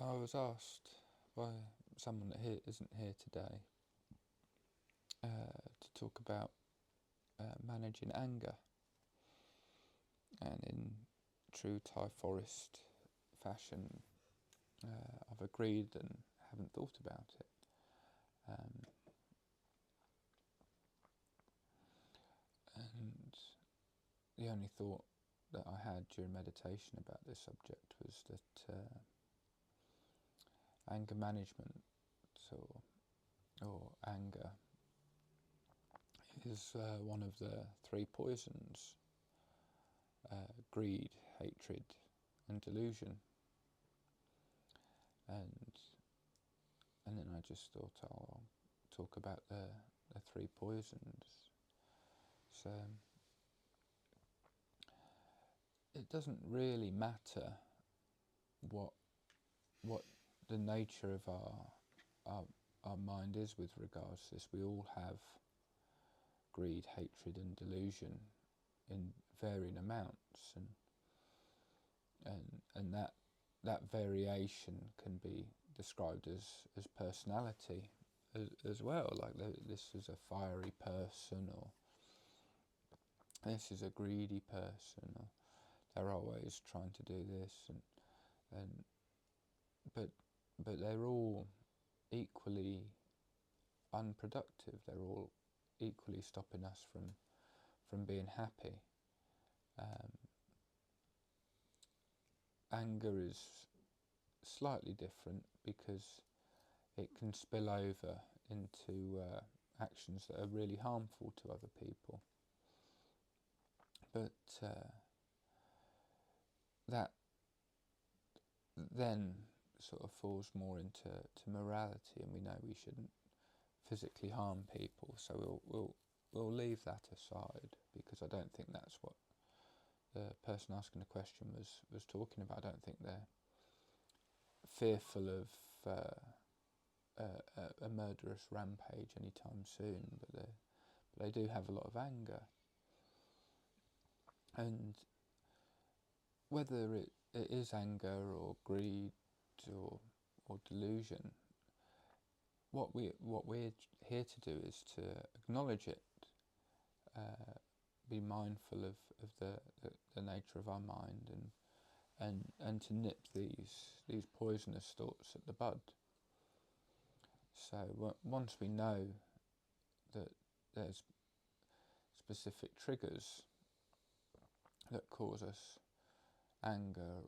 I was asked by someone that isn't here today to talk about managing anger, and in true Thai forest fashion, I've agreed and haven't thought about it. And the only thought that I had during meditation about this subject was that anger management or anger is one of the three poisons: greed, hatred, and delusion. And then I just thought I'll talk about the three poisons. So it doesn't really matter what the nature of our mind is with regards to this. We all have greed, hatred, and delusion in varying amounts, and that variation can be described as personality as well. Like this is a fiery person, or this is a greedy person, or they're always trying to do this, but they're all equally unproductive. They're all equally stopping us from being happy. Anger is slightly different because it can spill over into actions that are really harmful to other people. But that then sort of falls more into morality, and we know we shouldn't physically harm people, so we'll leave that aside, because I don't think that's what the person asking the question was talking about. I don't think they're fearful of a murderous rampage anytime soon, but they do have a lot of anger. And whether it is anger or greed or delusion, what we're here to do is to acknowledge it, be mindful of the nature of our mind, and to nip these poisonous thoughts at the bud. So once we know that there's specific triggers that cause us anger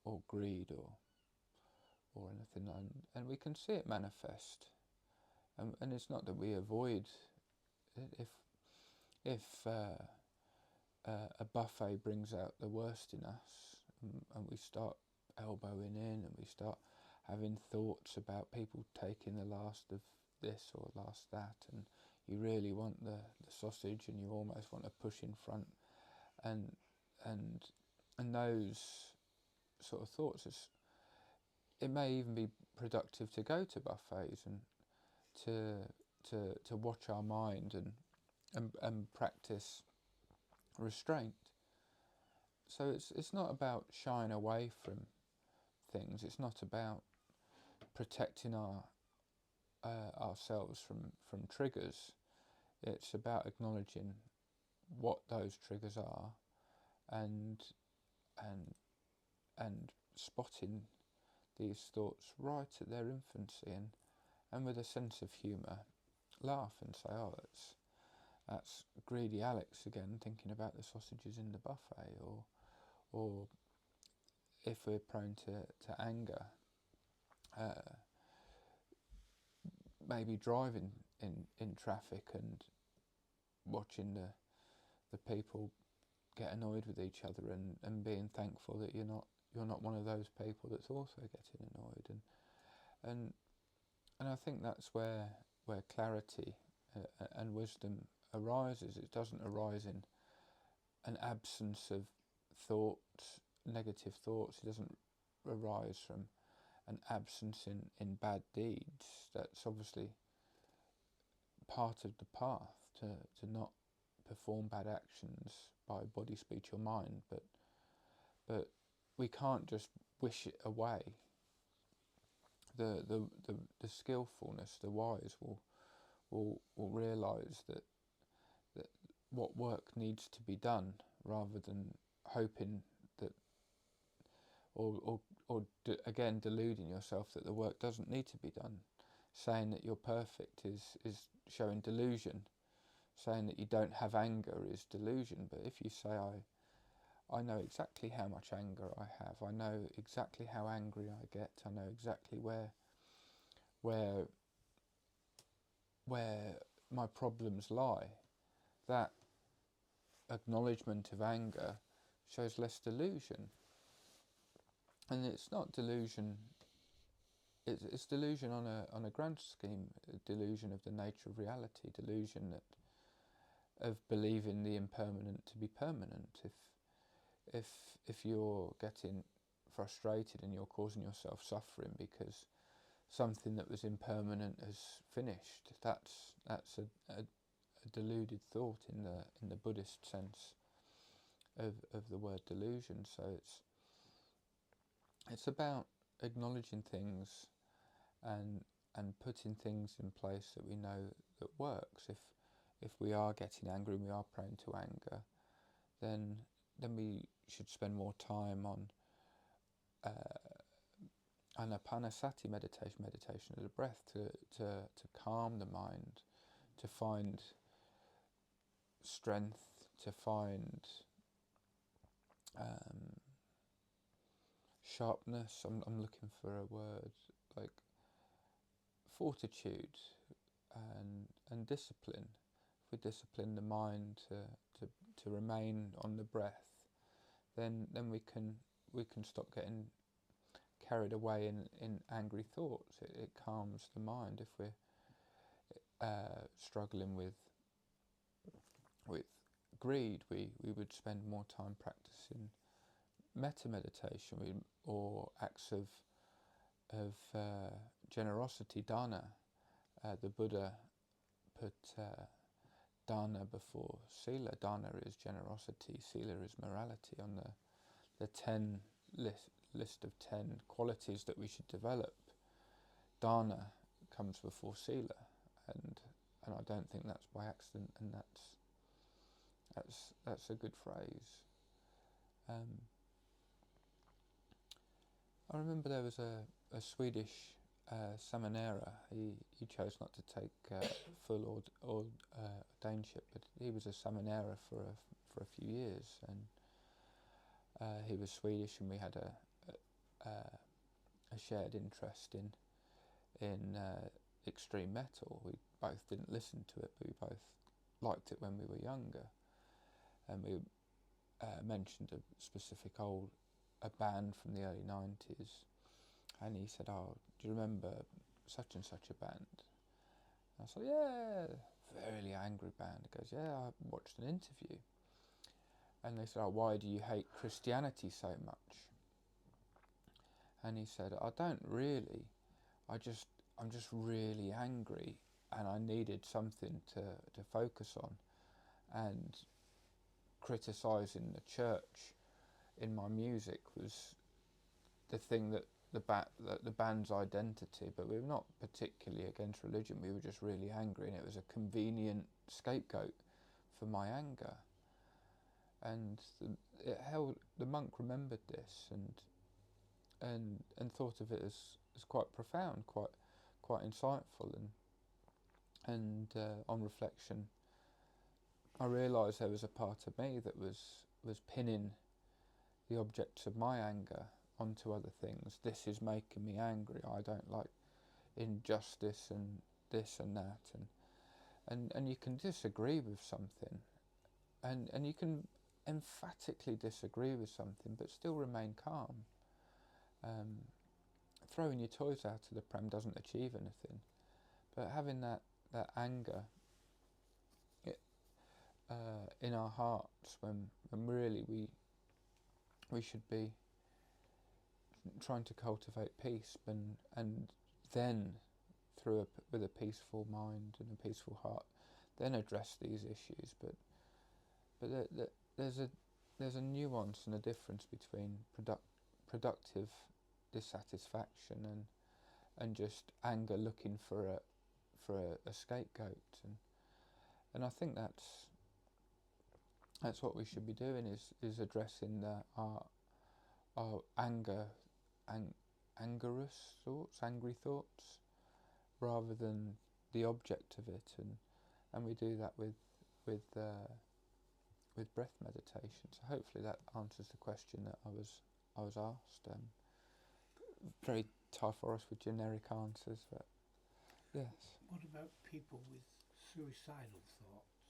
or greed or anything, and we can see it manifest, and it's not that we avoid it. If a buffet brings out the worst in us, and we start elbowing in, and we start having thoughts about people taking the last of this or last that, and you really want the sausage, and you almost want to push in front, and those sort of thoughts, it may even be productive to go to buffets and to watch our mind and practice restraint. So it's not about shying away from things. It's not about protecting ourselves from triggers. It's about acknowledging what those triggers are, and spotting these thoughts right at their infancy, and with a sense of humour laugh and say, oh, that's greedy Alex again, thinking about the sausages in the buffet. Or if we're prone to anger, maybe driving in traffic and watching the people get annoyed with each other, and being thankful that you're not one of those people that's also getting annoyed, and I think that's where clarity and wisdom arises. It doesn't arise in an absence of thoughts, negative thoughts. It doesn't arise from an absence in bad deeds. That's obviously part of the path to not perform bad actions by body, speech or mind, but we can't just wish it away. the skillfulness, the wise will realise that what work needs to be done, rather than hoping that, again deluding yourself that the work doesn't need to be done. Saying that you're perfect is showing delusion. Saying that you don't have anger is delusion. But if you say, I know exactly how much anger I have, I know exactly how angry I get, I know exactly where my problems lie, that acknowledgement of anger shows less delusion. And it's not delusion, it's delusion on a grand scheme, delusion of the nature of reality, delusion of believing the impermanent to be permanent. If you're getting frustrated and you're causing yourself suffering because something that was impermanent has finished, that's a deluded thought in the Buddhist sense of the word delusion. So it's about acknowledging things and putting things in place that we know that works. If we are getting angry and we are prone to anger, then we should spend more time on anapanasati meditation of the breath, to calm the mind, to find strength, to find sharpness. I'm looking for a word, like fortitude and discipline. If we discipline the mind to remain on the breath, then we can stop getting carried away in angry thoughts. It calms the mind. If we're struggling with greed, we would spend more time practicing metta meditation, or acts of generosity, dana. The Buddha put dana before sila. Dana is generosity, sila is morality. On the 10 list of 10 qualities that we should develop, dana comes before sila, and I don't think that's by accident, and that's a good phrase. I remember there was a Swedish samanera. He chose not to take full ordainship, but he was a samanera for a few years, and he was Swedish, and we had a shared interest in extreme metal. We both didn't listen to it, but we both liked it when we were younger, and we mentioned a specific a band from the early 90s, and he said, "Oh, do you remember such and such a band?" And I said, "Yeah, very angry band." He goes, "Yeah, I watched an interview." And they said, "Oh, why do you hate Christianity so much?" And he said, "I don't really. I'm just really angry, and I needed something to focus on, and criticising the church in my music was the thing that the band's identity, but we were not particularly against religion, we were just really angry, and it was a convenient scapegoat for my anger." And the monk remembered this and thought of it as quite profound, quite insightful, and on reflection I realised there was a part of me that was pinning the objects of my anger onto other things. This is making me angry. I don't like injustice and this and that, and you can disagree with something, and you can emphatically disagree with something, but still remain calm. Throwing your toys out of the pram doesn't achieve anything, but having that anger in our hearts when really we should be trying to cultivate peace, and then with a peaceful mind and a peaceful heart, then address these issues. But there's a nuance and a difference between productive dissatisfaction and just anger looking for a scapegoat, and I think that's what we should be doing, is addressing our angry thoughts, rather than the object of it, and we do that with breath meditation. So hopefully that answers the question that I was asked. Very tough for us with generic answers, but yes. What about people with suicidal thoughts?